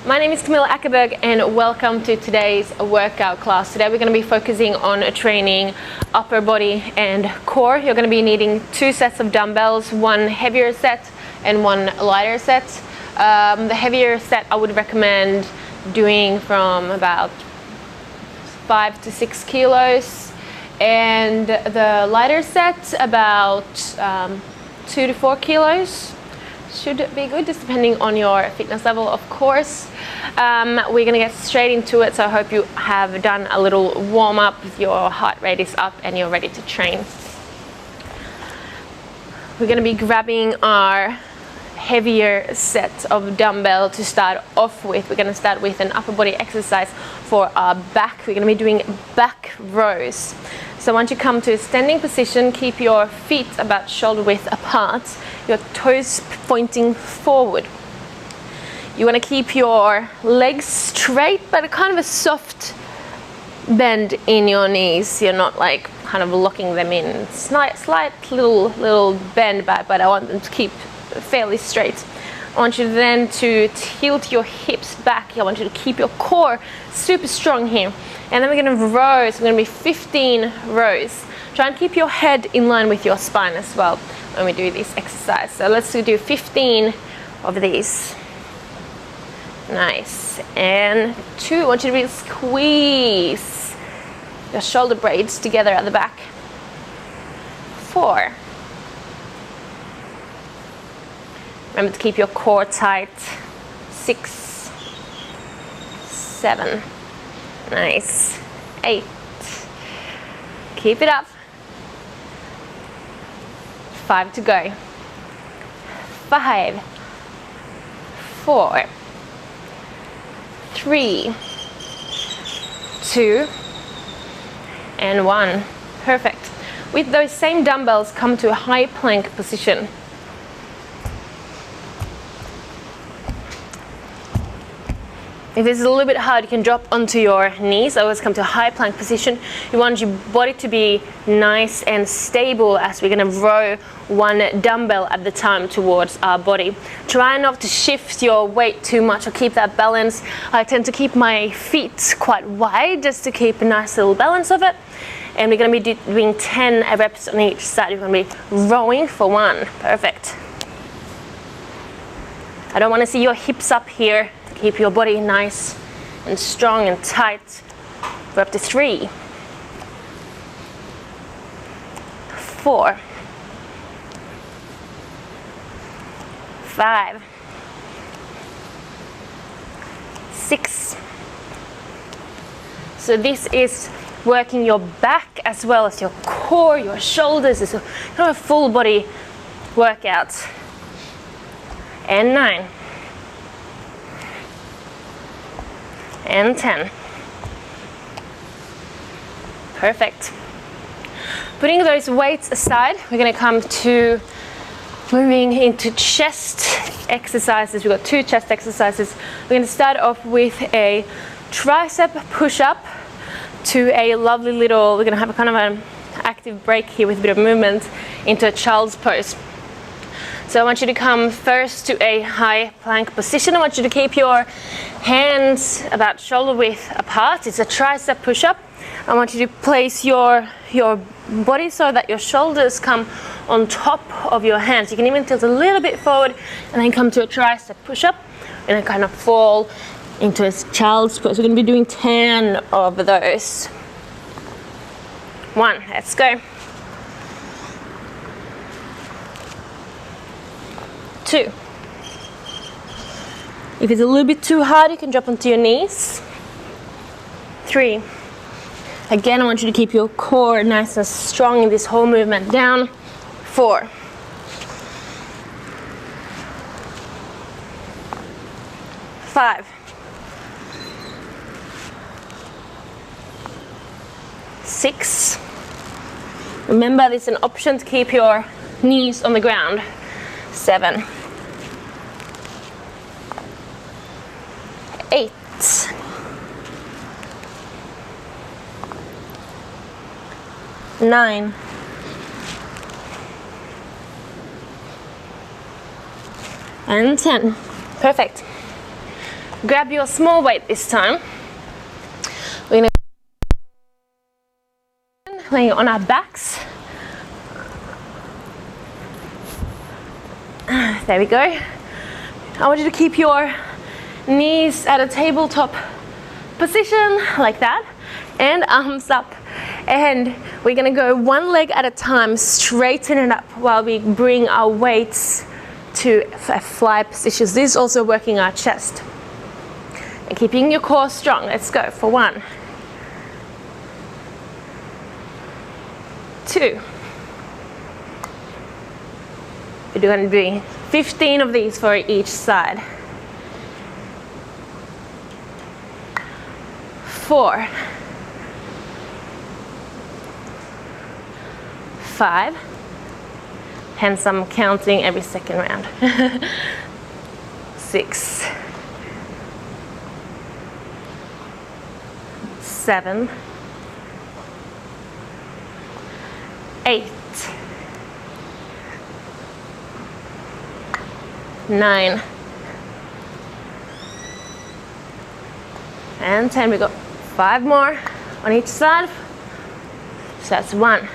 My name is Camilla Akerberg and welcome to today's workout class. Today we're going to be focusing on training upper body and core. You're going to be needing 2 sets of dumbbells, 1 heavier set and 1 lighter set. The heavier set I would recommend doing from about 5 to 6 kilos, and the lighter set about 2 to 4 kilos. Should be good, just depending on your fitness level, of course. We're gonna get straight into it, so I hope you have done a little warm up, your heart rate is up and you're ready to train. We're gonna be grabbing our heavier set of dumbbell to start off with. We're gonna start with an upper body exercise for our back. We're gonna be doing back rows. So once you come to a standing position, keep your feet about shoulder width apart, your toes pointing forward. You want to keep your legs straight, but kind of a soft bend in your knees. You're not like kind of locking them in. Slight little bend, but I want them to keep fairly straight. I want you then to tilt your hips back. I want you to keep your core super strong here. And then we're going to row, so we're going to be 15 rows. Try and keep your head in line with your spine as well when we do this exercise. So let's do 15 of these. Nice. And 2, I want you to really squeeze your shoulder blades together at the back. 4. Remember to keep your core tight. 6, 7. Nice. 8. Keep it up. 5 to go. 5, 4, 3, 2, and 1. Perfect. With those same dumbbells, come to a high plank position. If it's a little bit hard, you can drop onto your knees. Always come to a high plank position. You want your body to be nice and stable as we're going to row 1 dumbbell at the time towards our body. Try not to shift your weight too much or keep that balance. I tend to keep my feet quite wide just to keep a nice little balance of it. And we're going to be doing 10 reps on each side. We're going to be rowing for 1. Perfect. I don't want to see your hips up here. Keep your body nice and strong and tight. We're up to 3, 4, 5, 6. So this is working your back as well as your core, your shoulders. It's a kind of a full body workout. And 9. And 10. Perfect. Putting those weights aside, we're going to come to moving into chest exercises. We've got 2 chest exercises. We're going to start off with a tricep push-up to a lovely little, we're going to have a kind of an active break here with a bit of movement into a child's pose. So I want you to come first to a high plank position. I want you to keep your hands about shoulder width apart. It's a tricep push-up. I want you to place your body so that your shoulders come on top of your hands. You can even tilt a little bit forward and then come to a tricep push-up and then kind of fall into a child's pose. We're going to be doing 10 of those. 1, let's go. 2. If it's a little bit too hard, you can drop onto your knees. 3. Again, I want you to keep your core nice and strong in this whole movement. Down. 4. 5. 6. Remember, there's an option to keep your knees on the ground. 7. 8. 9. And 10. Perfect. Grab your small weight this time. We're gonna laying on our backs. There we go. I want you to keep your knees at a tabletop position like that, and arms up. And we're gonna go one leg at a time, straighten it up while we bring our weights to a fly position. This is also working our chest and keeping your core strong. Let's go for 1, 2. We're going to do 15 of these for each side. 4, 5, hence I'm counting every second round. 6, 7, 8, 9, and 10. We got 5 more on each side. So that's 1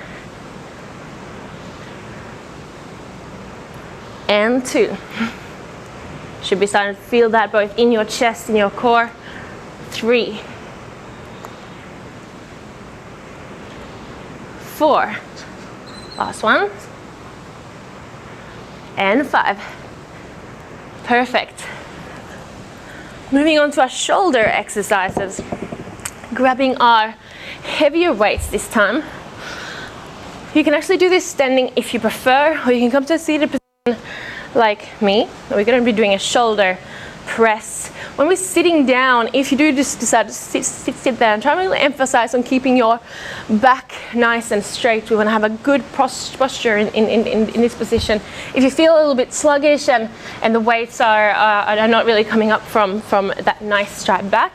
and 2. Should be starting to feel that both in your chest and your core. 3, 4, last one, and 5. Perfect. Moving on to our shoulder exercises. Grabbing our heavier weights this time. You can actually do this standing if you prefer, or you can come to a seated position like me. We're going to be doing a shoulder press. When we're sitting down, if you do just decide to sit there, and try to really emphasize on keeping your back nice and straight. We want to have a good posture in this position. If you feel a little bit sluggish and the weights are not really coming up from that nice straight back,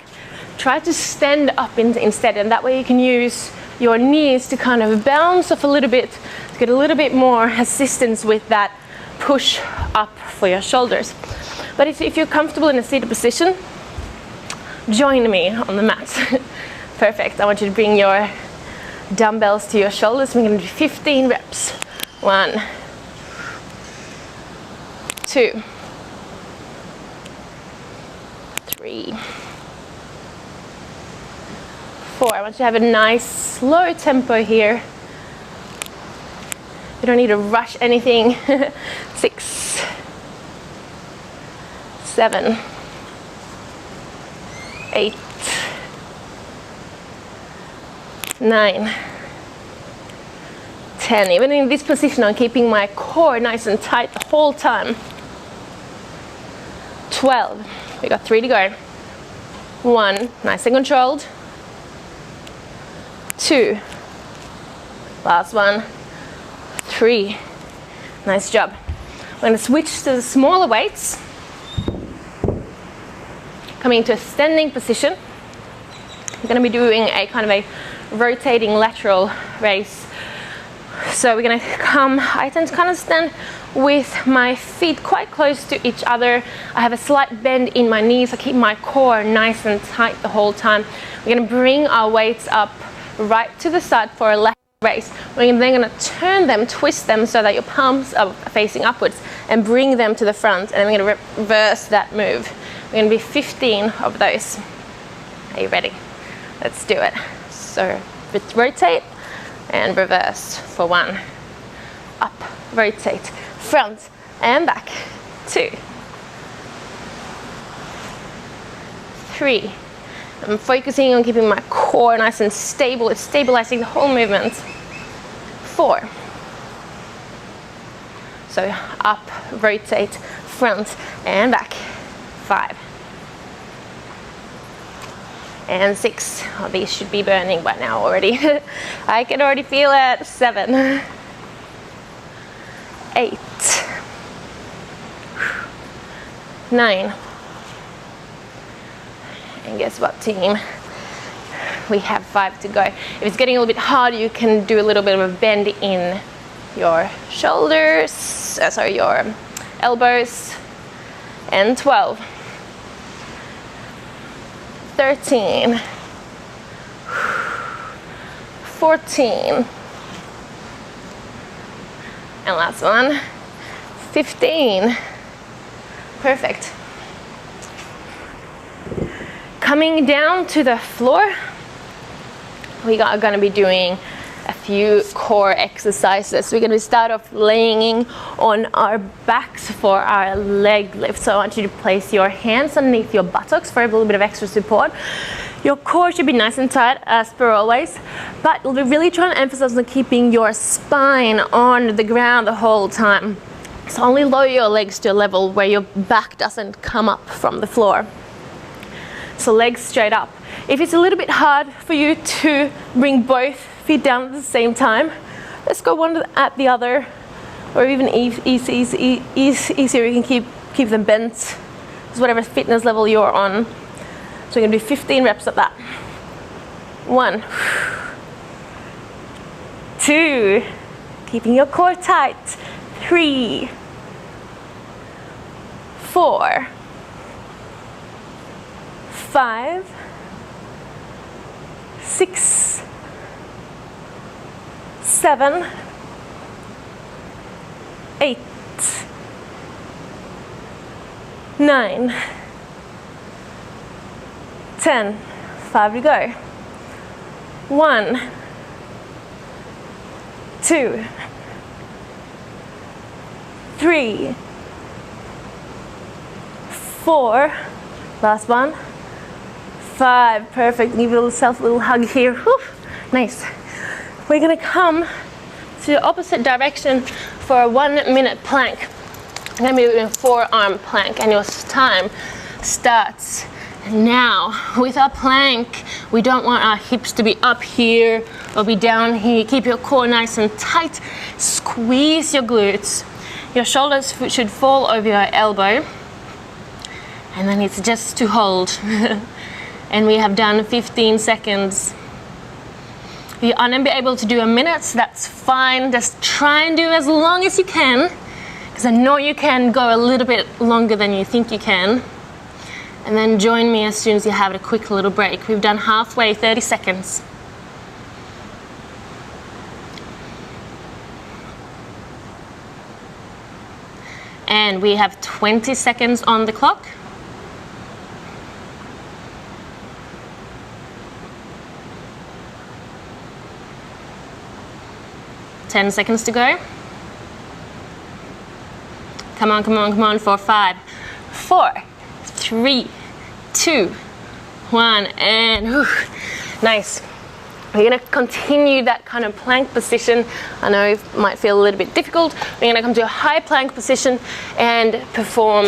try to stand up instead, and that way you can use your knees to kind of bounce off a little bit, to get a little bit more assistance with that push up for your shoulders. But if you're comfortable in a seated position, join me on the mat. Perfect. I want you to bring your dumbbells to your shoulders. We're going to do 15 reps. 1, 2, 3, 4. I want you to have a nice slow tempo here. You don't need to rush anything. 6, 7, 8, 9, 10. Even in this position, I'm keeping my core nice and tight the whole time. 12. We got 3 to go. 1, nice and controlled. 2, last one. 3, nice job. We're going to switch to the smaller weights. Coming into a standing position. We're going to be doing a kind of a rotating lateral raise. So we're going to I tend to kind of stand with my feet quite close to each other. I have a slight bend in my knees. I keep my core nice and tight the whole time. We're going to bring our weights up right to the side for a lateral raise. We're then going to turn them, twist them so that your palms are facing upwards, and bring them to the front, and then we're going to reverse that move. We're going to be 15 of those. Are you ready? Let's do it. So rotate and reverse for 1. Up, rotate, front and back. 2, 3. I'm focusing on keeping my core nice and stable. It's stabilizing the whole movement. 4. So up, rotate, front and back. 5. And 6. Oh, these should be burning by now already. I can already feel it. 7. 8. 9. And guess what, team? We have 5 to go. If it's getting a little bit hard, you can do a little bit of a bend in your shoulders, your elbows. And 12. 13, 14, and last one, 15. Perfect. Coming down to the floor, we are going to be doing a few core exercises. We're going to start off laying on our backs for our leg lift. So I want you to place your hands underneath your buttocks for a little bit of extra support. Your core should be nice and tight as per always, but we'll be really trying to emphasize on keeping your spine on the ground the whole time. So only lower your legs to a level where your back doesn't come up from the floor. So legs straight up. If it's a little bit hard for you to bring both feet down at the same time, let's go one at the other, or even easier, you can keep them bent. It's whatever fitness level you're on. So we're going to do 15 reps of that. 1, 2, keeping your core tight. 3, 4, 5, 6, 7, 8, 9, 10. 5 to go. 1, 2, 3, 4. Last one. 5. Perfect. Give yourself a little hug here. Whew. Nice. We're going to come to the opposite direction for a 1-minute plank. I'm going to be doing a forearm plank, and your time starts now. With our plank, we don't want our hips to be up here or be down here. Keep your core nice and tight. Squeeze your glutes. Your shoulders should fall over your elbow. And then it's just to hold. And we have done 15 seconds. If you're unable to do a minute, so that's fine. Just try and do as long as you can, because I know you can go a little bit longer than you think you can. And then join me as soon as you have a quick little break. We've done halfway, 30 seconds. And we have 20 seconds on the clock. 10 seconds to go. Come on, come on, come on for 5, 4, 3, 2, 1, and whew, nice. We're going to continue that kind of plank position. I know it might feel a little bit difficult. We're going to come to a high plank position and perform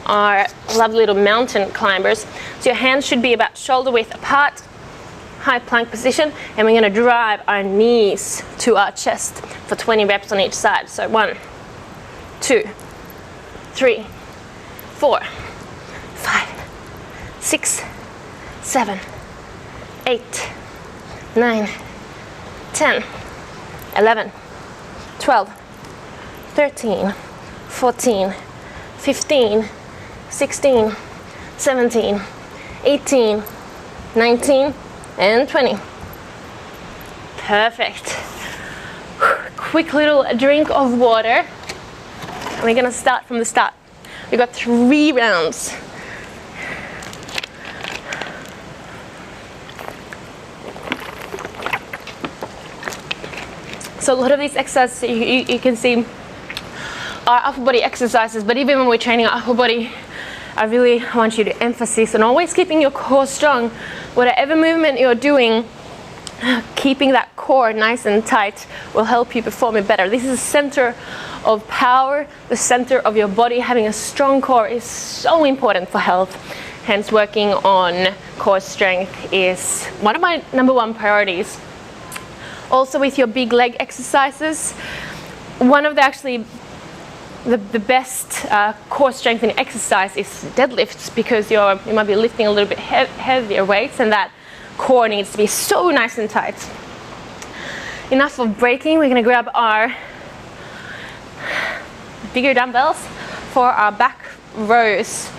our lovely little mountain climbers. So your hands should be about shoulder width apart. High plank position, and we're going to drive our knees to our chest for 20 reps on each side. So 1, 2, 3, 4, 5, 6, 7, 8, 9, 10, 11, 12, 13, 14, 15, 16, 17, 18, 19, and 20. Perfect. Quick little drink of water. And we're gonna start from the start. We've got 3 rounds. So a lot of these exercises you can see are upper body exercises, but even when we're training our upper body, I really want you to emphasize on always keeping your core strong. Whatever movement you're doing, keeping that core nice and tight will help you perform it better. This is the center of power, the center of your body. Having a strong core is so important for health. Hence, working on core strength is one of my #1 priorities. Also, with your big leg exercises, one of the best core strengthening exercise is deadlifts, because you might be lifting a little bit heavier weights, and that core needs to be so nice and tight. Enough of breaking. We're going to grab our bigger dumbbells for our back rows.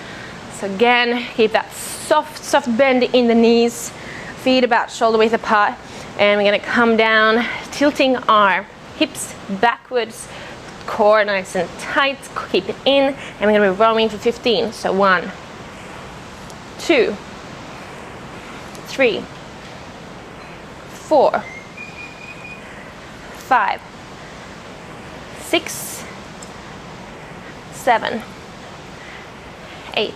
So again, keep that soft bend in the knees, feet about shoulder width apart, and we're gonna come down, tilting our hips backwards, core nice and tight, keep it in, and we're gonna be rowing for 15. So 1, 2, 3, 4, 5, 6, 7, 8,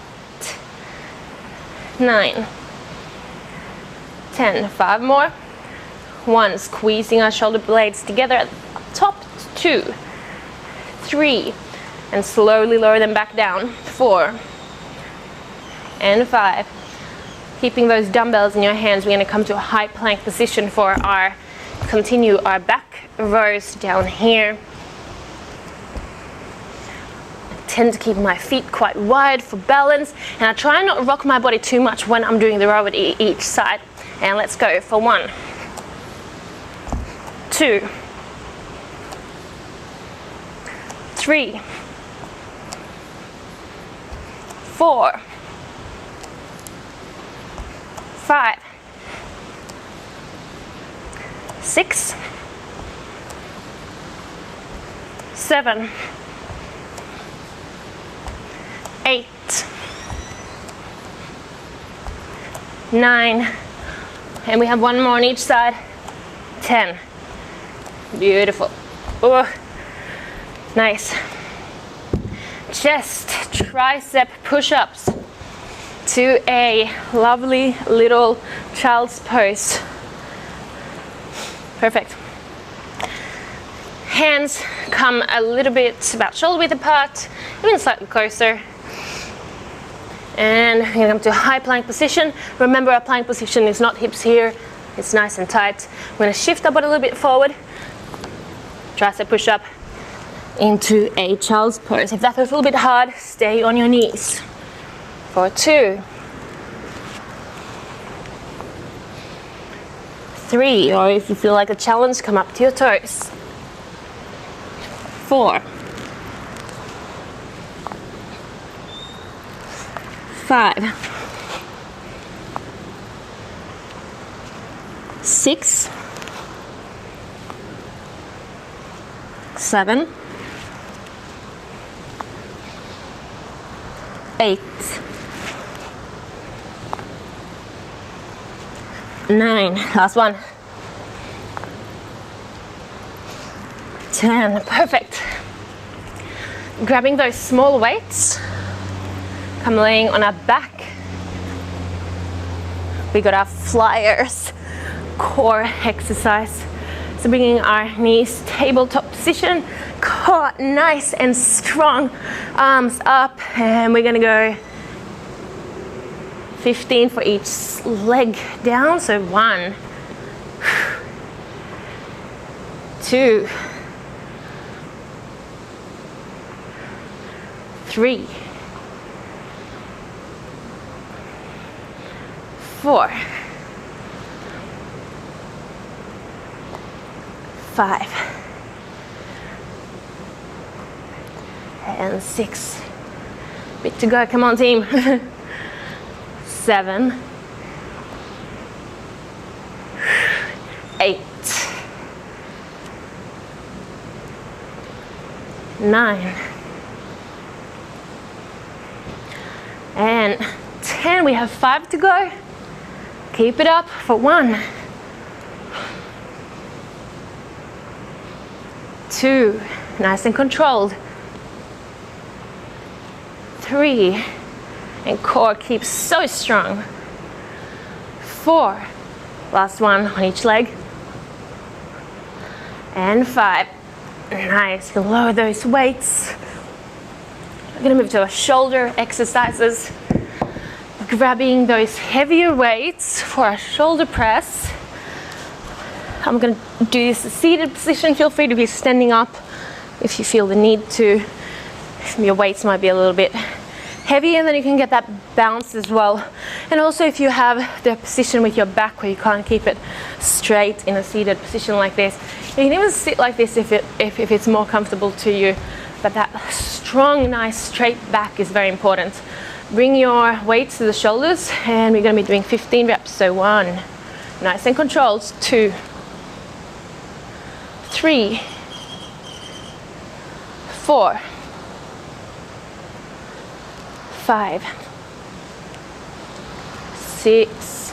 9, 10. 5 more. 1, squeezing our shoulder blades together at the top. 2, 3, and slowly lower them back down. 4 and 5. Keeping those dumbbells in your hands, we're going to come to a high plank position for our continue our back rows down here. I tend to keep my feet quite wide for balance, and I try not to rock my body too much when I'm doing the row at each side. And let's go for 1, 2, 3, 4, 5, 6, 7, 8, 9, and we have 1 more on each side. 10. Beautiful. Oh, nice. Chest, tricep push-ups to a lovely little child's pose. Perfect. Hands come a little bit about shoulder width apart, even slightly closer. And we're gonna come to a high plank position. Remember, our plank position is not hips here, it's nice and tight. We're gonna shift our body a little bit forward, tricep push up into a child's pose. If that feels a little bit hard, stay on your knees. For 2, 3, or if you feel like a challenge, come up to your toes. 4, 5, 6, 7, 8, 9, last one, 10, perfect. Grabbing those small weights, come laying on our back. We got our flyers, core exercise. So bringing our knees tabletop position, core nice and strong, arms up, and we're gonna go 15 for each leg down. So 1, 2, 3, 4, 5, and 6. Bit to go, come on team. 7, 8, 9, and 10. We have 5 to go. Keep it up for 1, 2, nice and controlled. 3, and core keeps so strong. 4, last one on each leg. And 5, nice, lower those weights. We're gonna move to our shoulder exercises. Grabbing those heavier weights for our shoulder press. I'm going to do this seated position. Feel free to be standing up if you feel the need to. Your weights might be a little bit heavy, and then you can get that bounce as well. And also if you have the position with your back where you can't keep it straight in a seated position like this, you can even sit like this if it's more comfortable to you. But that strong, nice, straight back is very important. Bring your weights to the shoulders, and we're going to be doing 15 reps. So 1, nice and controlled, 2, 3, 4, 5, 6,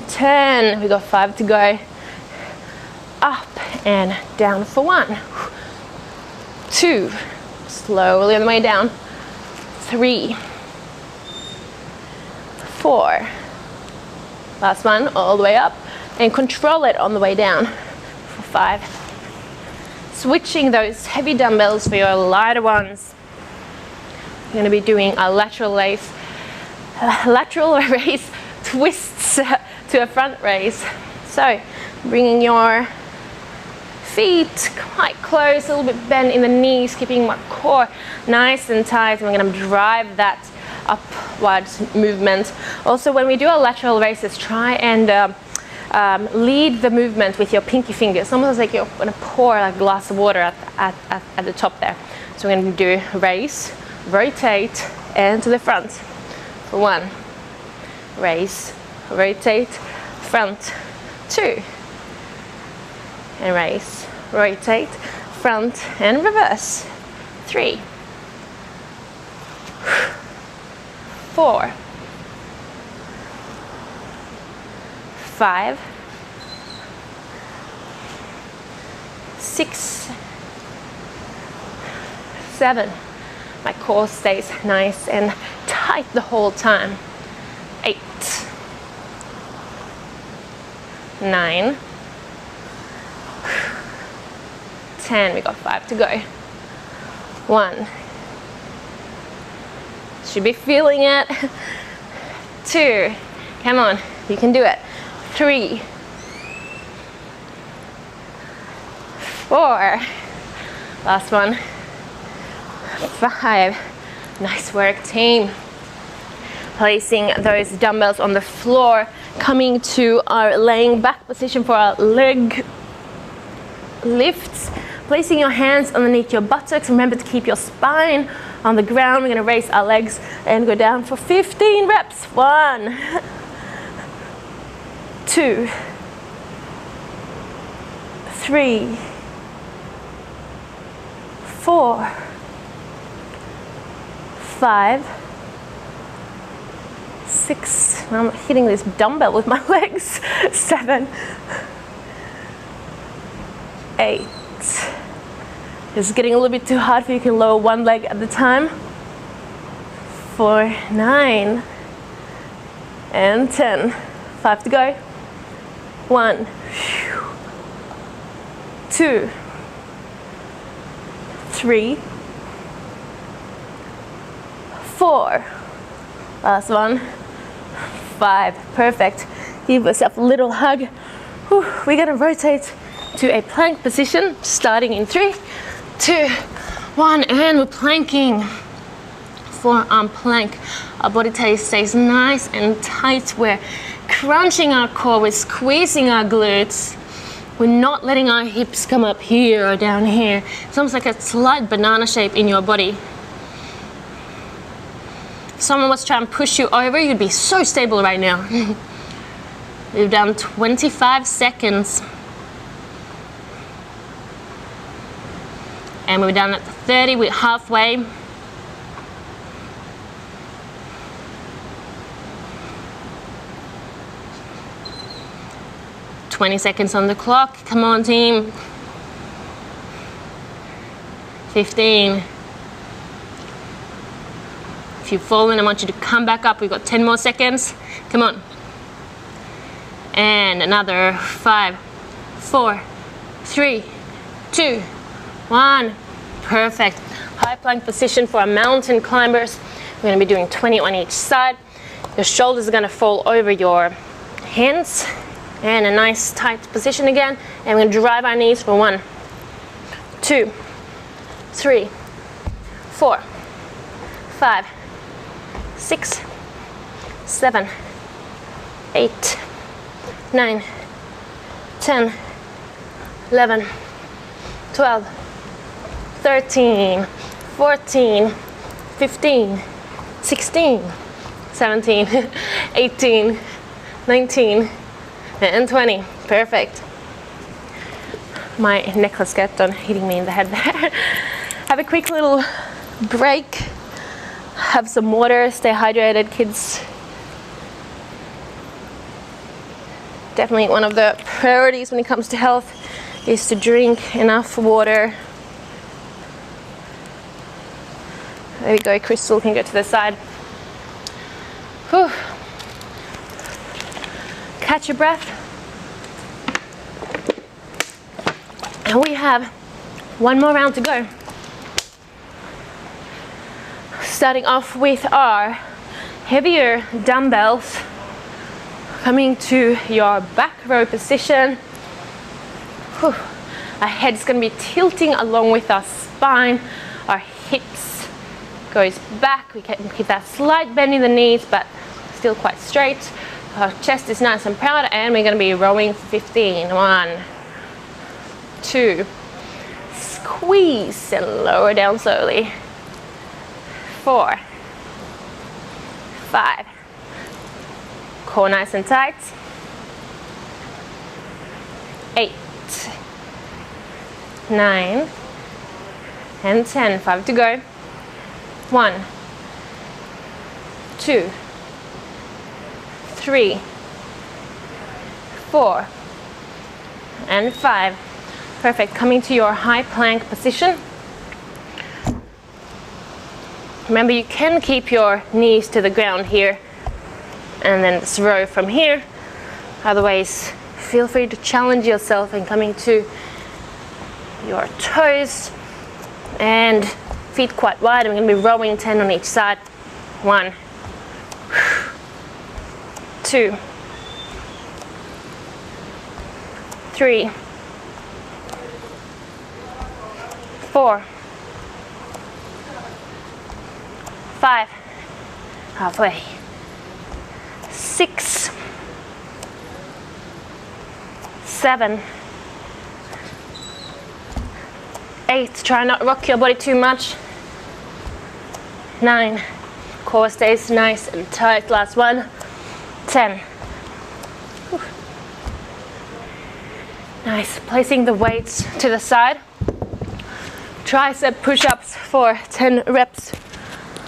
10. We got 5 to go. Up and down for 1, 2, slowly on the way down, 3, 4, last one, all the way up, and control it on the way down for 5. Switching those heavy dumbbells for your lighter ones. You're going to be doing a lateral raise twists to a front raise. So bringing your feet quite close, a little bit bent in the knees, keeping my core nice and tight. And we're going to drive that upwards movement. Also, when we do our lateral raises, try and lead the movement with your pinky finger. It's almost like you're going to pour a glass of water at the top there. So we're going to do raise, rotate, and to the front for 1. Raise, rotate, front, 2. And raise, rotate, front, and reverse, 3, 4, 5, 6, 7. My core stays nice and tight the whole time. 8, 9, 10. We got 5 to go. 1. Should be feeling it. 2. Come on, you can do it. 3, 4. Last one. 5. Nice work, team. Placing those dumbbells on the floor, coming to our laying back position for our leg lifts. Placing your hands underneath your buttocks. Remember to keep your spine on the ground. We're going to raise our legs and go down for 15 reps. 1, 2, 3, 4, 5, 6. I'm hitting this dumbbell with my legs. 7, 8. It's getting a little bit too hard for you. You can lower one leg at a time. 4, 9, and 10. 5 to go. 1, 2, 3, 4. Last one. 5. Perfect. Give yourself a little hug. Whew. We're going to rotate to a plank position, starting in 3, 2, 1, and we're planking. Forearm plank. Our body stays nice and tight. We're crunching our core, we're squeezing our glutes. We're not letting our hips come up here or down here. It's almost like a slight banana shape in your body. If someone was trying to push you over, you'd be so stable right now. We've done 25 seconds. And we're done at 30, we're halfway. "20 seconds on the clock. Come on, team. 15. If you've fallen, I want you to come back up. We've got 10 more seconds. Come on. And another 5, 4, 3, 2, 1. Perfect. High plank position for our mountain climbers. We're going to be doing 20 on each side. Your shoulders are going to fall over your hands. And a nice tight position again. And we're going to drive our knees for 1, 2, 3, 4, 5, 6, 7, 8, 9, 10, 11, 12, 13, 14, 15, 16, 17, 18, 19, and 20. Perfect. My necklace kept on hitting me in the head there. Have a quick little break. Have some water. Stay hydrated, kids. Definitely one of the priorities when it comes to health is to drink enough water. There we go. Crystal can go to the side. Whew. Catch your breath. And we have one more round to go. Starting off with our heavier dumbbells. Coming to your back row position. Whew. Our head's going to be tilting along with our spine. Our hips goes back. We can keep that slight bend in the knees, but still quite straight. Our chest is nice and proud, and we're going to be rowing for 15. 1, 2, squeeze and lower down slowly. 4, 5, core nice and tight. 8, 9, and 10. 5 to go. 1, 2, 3, 4, and 5. Perfect. Coming to your high plank position. Remember, you can keep your knees to the ground here and then just row from here. Otherwise, feel free to challenge yourself in coming to your toes and feet quite wide. I'm going to be rowing 10 on each side. 1, 2, 3, 4, 5, halfway, 6, 7, 8, try not to rock your body too much. 9, core stays nice and tight, last one. 10. Whew. Nice, placing the weights to the side. Tricep push-ups for 10 reps.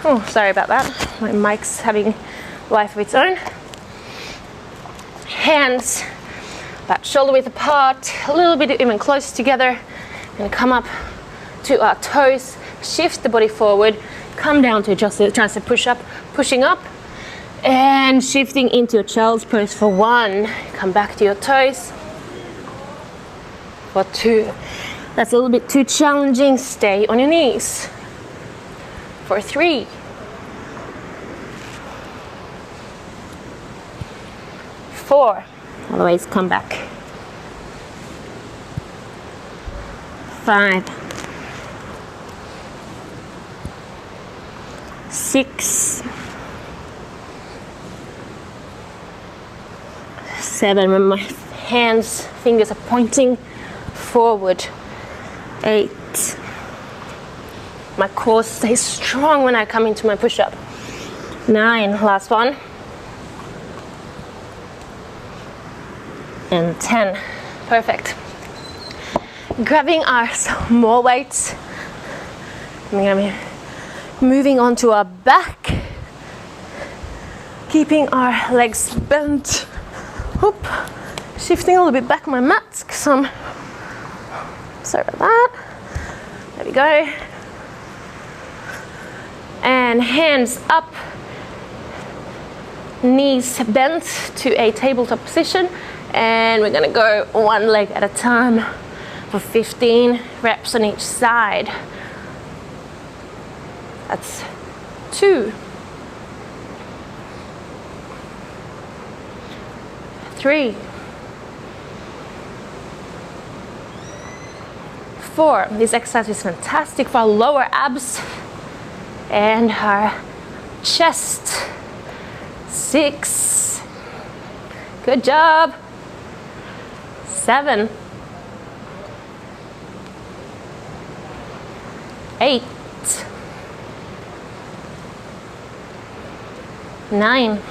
Oh, sorry about that. My mic's having life of its own. Hands about shoulder width apart, a little bit even closer together, and come up to our toes. Shift the body forward, come down to just a tricep push-up, pushing up, and shifting into a child's pose for 1. Come back to your toes. For 2. That's a little bit too challenging. Stay on your knees. For 3. 4. Otherwise, come back. 5. 6. 7. When my hands, fingers are pointing forward. 8. My core stays strong when I come into my push-up. 9, last one. And 10. Perfect. Grabbing our small weights. I'm gonna be moving onto our back. Keeping our legs bent. Whoop. Shifting a little bit back on my mats because I'm sorry about that. There we go. And hands up, knees bent to a tabletop position, and we're gonna go one leg at a time for 15 reps on each side. That's 2, 3, 4. This exercise is fantastic for our lower abs and our chest. 6. Good job. 7, 8, 9,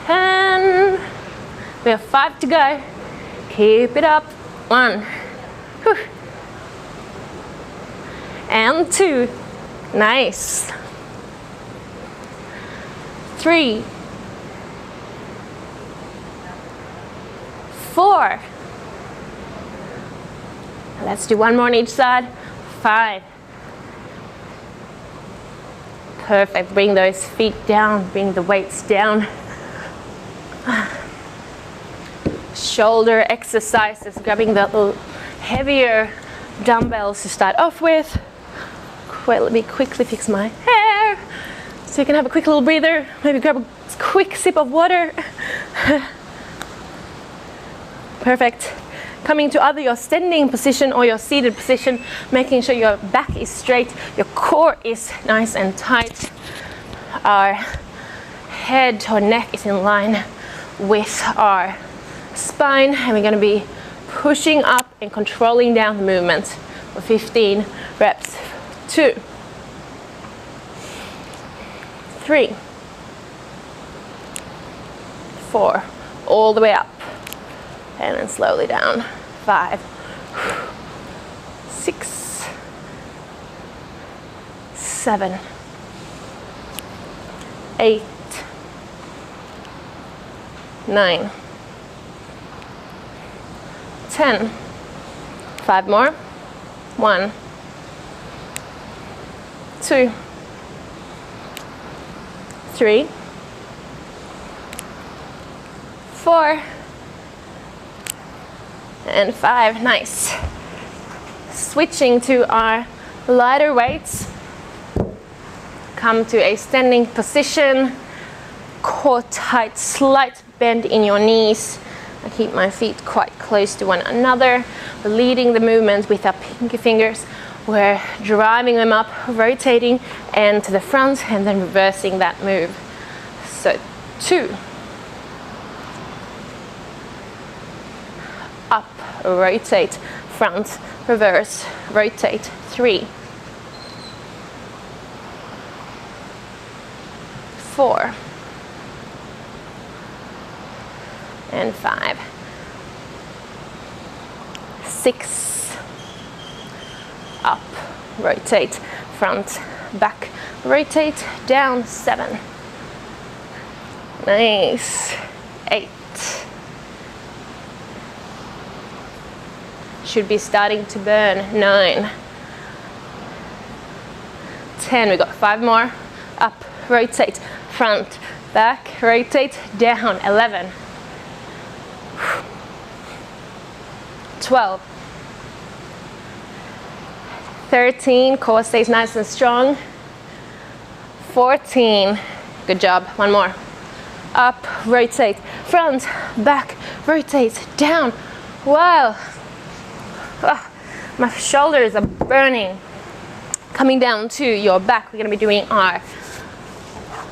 10. We have 5 to go. Keep it up. 1. Whew. And 2. Nice. 3, 4. Let's do 1 more on each side. 5. Perfect. Bring those feet down. Bring the weights down. Shoulder exercises. Grabbing the heavier dumbbells to start off with. Let me quickly fix my hair. So you can have a quick little breather. Maybe grab a quick sip of water. Perfect. Coming to either your standing position or your seated position, making sure your back is straight, your core is nice and tight. Our head or neck is in line with our spine, and we're going to be pushing up and controlling down the movement for 15 reps. 2, 3, 4, all the way up, and then slowly down. 5, 6, 7, 8, 9, 10. 5 more. 1, 2, 3, 4, and 5. Nice. Switching to our lighter weights. Come to a standing position. Core tight, slight bend in your knees. I keep my feet quite close to one another. Leading the movement with our pinky fingers. We're driving them up, rotating and to the front, and then reversing that move. So 2, up, rotate, front, reverse, rotate. 3, 4, and 5, 6, up, rotate, front, back, rotate, down. 7, nice. 8, should be starting to burn. 9, 10, we got 5 more. Up, rotate, front, back, rotate, down. 11, 12, 13, core stays nice and strong. 14, good job. 1 more. Up, rotate, front, back, rotate, down. Wow. My shoulders are burning. Coming down to your back, we're going to be doing our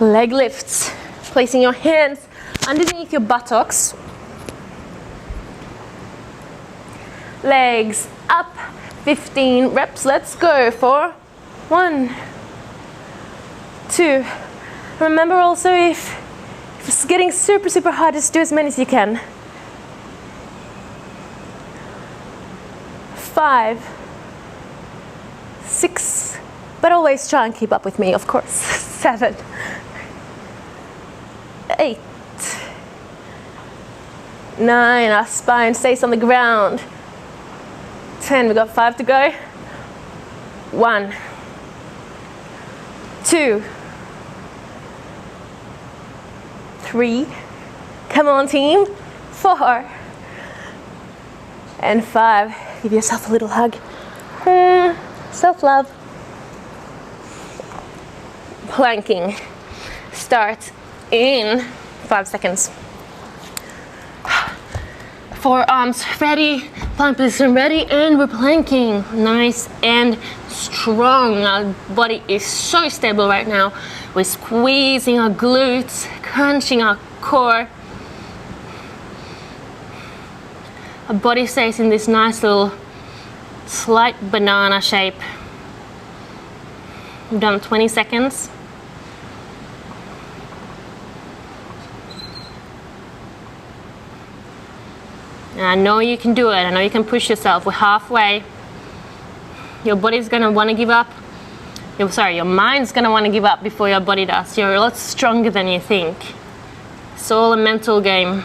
leg lifts. Placing your hands underneath your buttocks. Legs up. 15 reps. Let's go for 1, 2. Remember also, if it's getting super hard, just do as many as you can. 5, 6, but always try and keep up with me, of course. 7, 8, 9. Our spine stays on the ground. 10, we got 5 to go. 1, 2, 3, come on team. 4, and 5. Give yourself a little hug. Self-love. Planking. Start in 5 seconds. Forearms ready, plank position ready, and we're planking. Nice and strong. Our body is so stable right now. We're squeezing our glutes, crunching our core. our body stays in this nice little slight banana shape. We've done 20 seconds. And I know you can do it. I know you can push yourself. We're halfway. Your body's gonna want to give up. Your mind's gonna want to give up before your body does. You're a lot stronger than you think. It's all a mental game.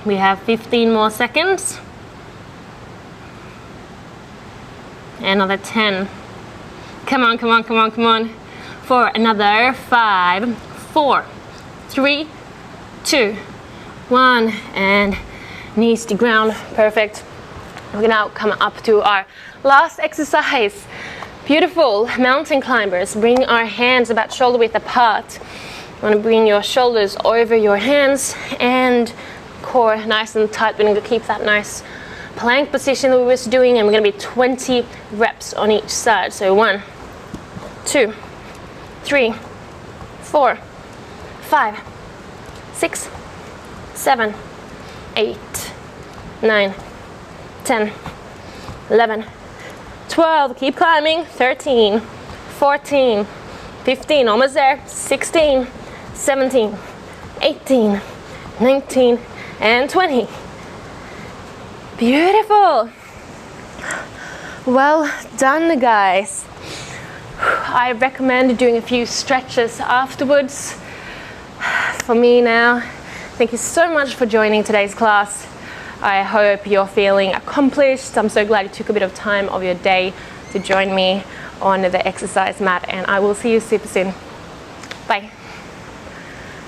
We have 15 more seconds. Another 10. Come on, come on, come on, come on. For another 5, 4, 3, 2, 1, and knees to ground. Perfect. We're gonna now come up to our last exercise. Beautiful. Mountain climbers. Bring our hands about shoulder width apart. You want to bring your shoulders over your hands and core nice and tight. We're going to keep that nice plank position that we were doing, and we're going to be 20 reps on each side. So 1, 2, 3, 4, 5, 6, 7, 8, 9, 10, 11, 12, keep climbing, 13, 14, 15, almost there, 16, 17, 18, 19, and 20. Beautiful. Well done, guys. I recommend doing a few stretches afterwards. For me now, thank you so much for joining today's class. I hope you're feeling accomplished. I'm so glad you took a bit of time of your day to join me on the exercise mat, and I will see you super soon. Bye.